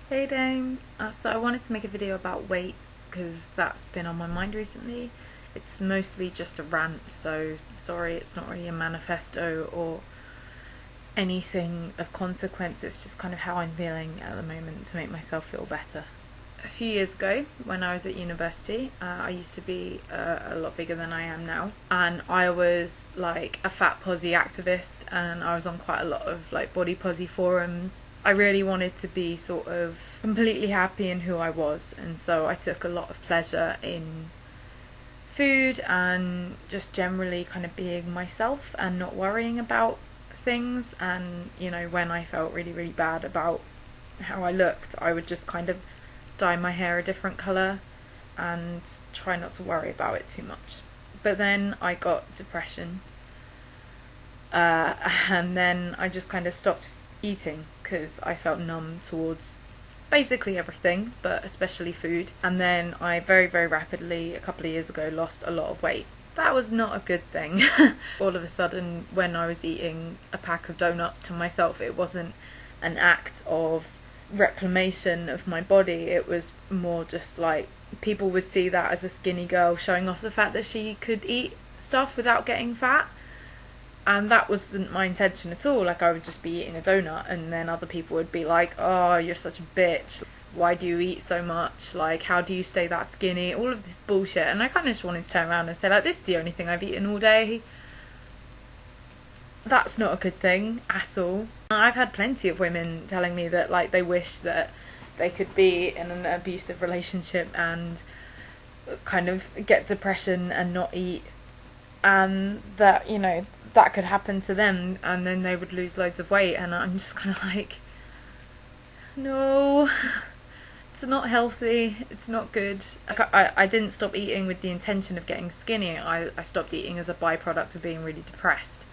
Hey dames! So I wanted to make a video about weight because that's been on my mind recently. It's mostly just a rant, so sorry it's not really a manifesto or anything of consequence. It's just kind of how I'm feeling at the moment to make myself feel better. A few years ago, when I was at university, I used to be a lot bigger than I am now, and I was like a fat posy activist, and I was on quite a lot of like body posy forums. I really wanted to be sort of completely happy in who I was, and so I took a lot of pleasure in food and just generally kind of being myself and not worrying about things. And when I felt really bad about how I looked, I would just kind of dye my hair a different colour and try not to worry about it too much. But then I got depression, and then I just kind of stopped eating because I felt numb towards basically everything, but especially food. And then I very rapidly, a couple of years ago, lost a lot of weight. That was not a good thing. All of a sudden, when I was eating a pack of donuts to myself, it wasn't an act of reclamation of my body. It was more just like people would see that as a skinny girl showing off the fact that she could eat stuff without getting fat. And that wasn't my intention at all. Like, I would just be eating a donut, and then other people would be like, oh, you're such a bitch. Why do you eat so much? Like, how do you stay that skinny? All of this bullshit. And I kind of just wanted to turn around and say, like, this is the only thing I've eaten all day. That's not a good thing at all. I've had plenty of women telling me that, like, they wish that they could be in an abusive relationship and kind of get depression and not eat. And that, that could happen to them, and then they would lose loads of weight. And I'm just kind of like, no, it's not healthy, it's not good. I didn't stop eating with the intention of getting skinny. I stopped eating as a byproduct of being really depressed,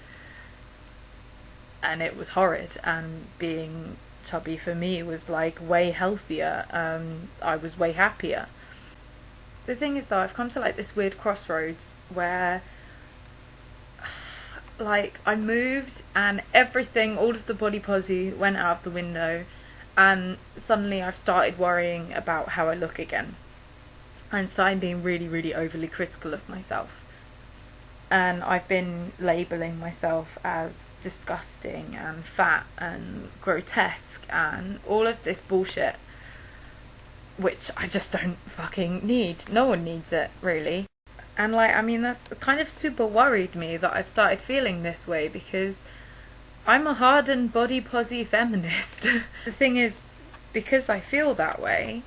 and it was horrid. And being chubby for me was like way healthier. I was way happier. The thing is though, I've come to like this weird crossroads where like I moved and everything, all of the body posy went out of the window, and suddenly I've started worrying about how I look again and started being really overly critical of myself. And I've been labelling myself as disgusting and fat and grotesque and all of this bullshit, which I just don't fucking need. No one needs it, really. And that's kind of super worried me that I've started feeling this way, because I'm a hardened body posy feminist. The thing is, because I feel that way,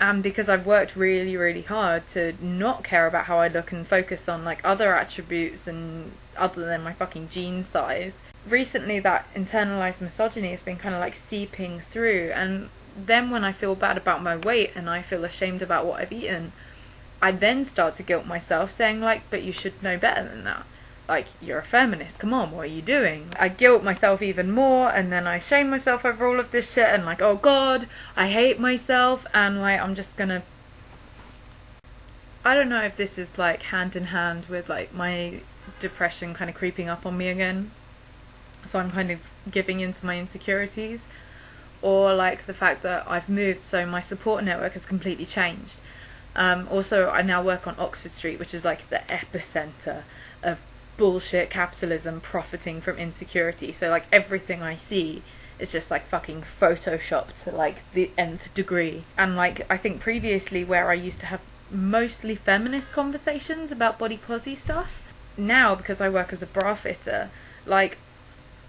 and because I've worked really hard to not care about how I look and focus on like other attributes and other than my fucking jean size, recently that internalized misogyny has been kind of like seeping through. And then when I feel bad about my weight and I feel ashamed about what I've eaten, I then start to guilt myself, saying like, but you should know better than that. Like, you're a feminist, come on, what are you doing? I guilt myself even more, and then I shame myself over all of this shit, and like, oh god, I hate myself, and like, I'm just gonna... I don't know if this is like hand in hand with like my depression kind of creeping up on me again, so I'm kind of giving in to my insecurities, or like the fact that I've moved, so my support network has completely changed. Also, I now work on Oxford Street, which is like the epicenter of bullshit capitalism profiting from insecurity. So like everything I see is just like fucking photoshopped to like the nth degree. And like I think previously, where I used to have mostly feminist conversations about body posy stuff, now because I work as a bra fitter, like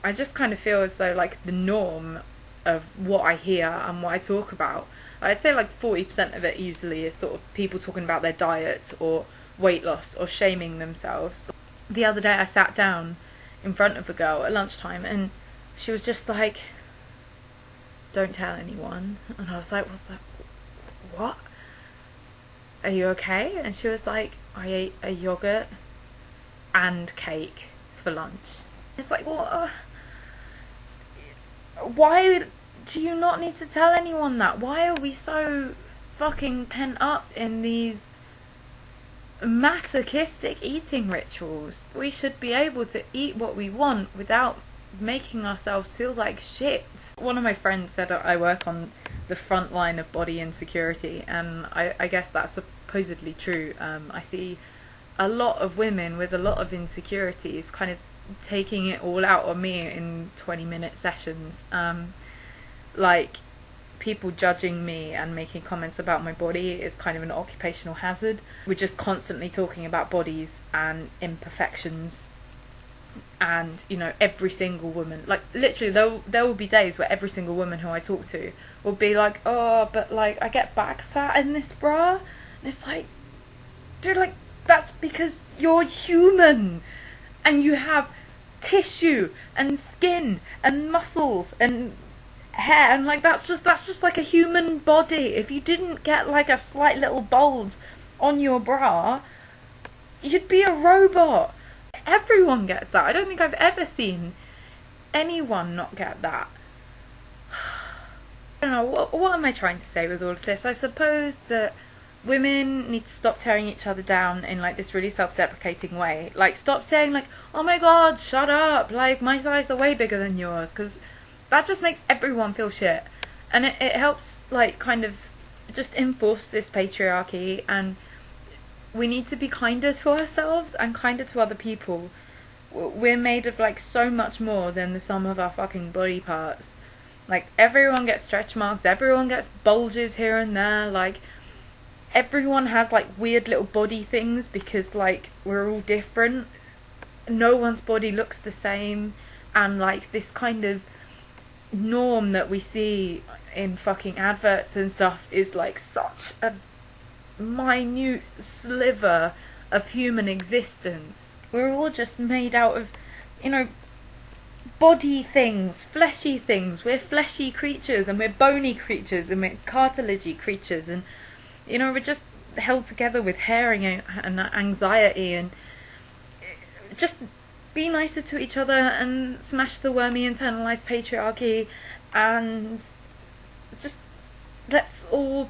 I just kind of feel as though like the norm of what I hear and what I talk about, I'd say like 40% of it easily is sort of people talking about their diets or weight loss or shaming themselves. The other day I sat down in front of a girl at lunchtime, and she was just like, don't tell anyone. And I was like, what? Are you okay? And she was like, I ate a yogurt and cake for lunch. It's like, well, why do you not need to tell anyone that? Why are we so fucking pent up in these masochistic eating rituals? We should be able to eat what we want without making ourselves feel like shit. One of my friends said I work on the front line of body insecurity, and I guess that's supposedly true. I see a lot of women with a lot of insecurities kind of taking it all out on me in 20-minute sessions. Like, people judging me and making comments about my body is kind of an occupational hazard. We're just constantly talking about bodies and imperfections, and every single woman, like, literally there will be days where every single woman who I talk to will be like, oh, but like I get back fat in this bra, and it's like, dude, like, that's because you're human and you have tissue and skin and muscles and hair, and like that's just like a human body. If you didn't get like a slight little bulge on your bra, you'd be a robot. Everyone gets that. I don't think I've ever seen anyone not get that. I don't know, what am I trying to say with all of this? I suppose that women need to stop tearing each other down in like this really self-deprecating way. Like, stop saying like, oh my god, shut up, like my thighs are way bigger than yours, because that just makes everyone feel shit, and it helps like kind of just enforce this patriarchy. And we need to be kinder to ourselves and kinder to other people. We're made of like so much more than the sum of our fucking body parts. Like, everyone gets stretch marks, everyone gets bulges here and there, like everyone has like weird little body things because like we're all different. No one's body looks the same, and like this kind of norm that we see in fucking adverts and stuff is like such a minute sliver of human existence. We're all just made out of, body things, fleshy things. We're fleshy creatures, and we're bony creatures, and we're cartilagey creatures, and we're just held together with hair and anxiety. And just be nicer to each other and smash the wormy internalized patriarchy, and just let's all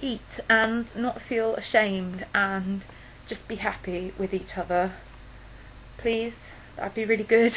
eat and not feel ashamed and just be happy with each other. Please, that'd be really good.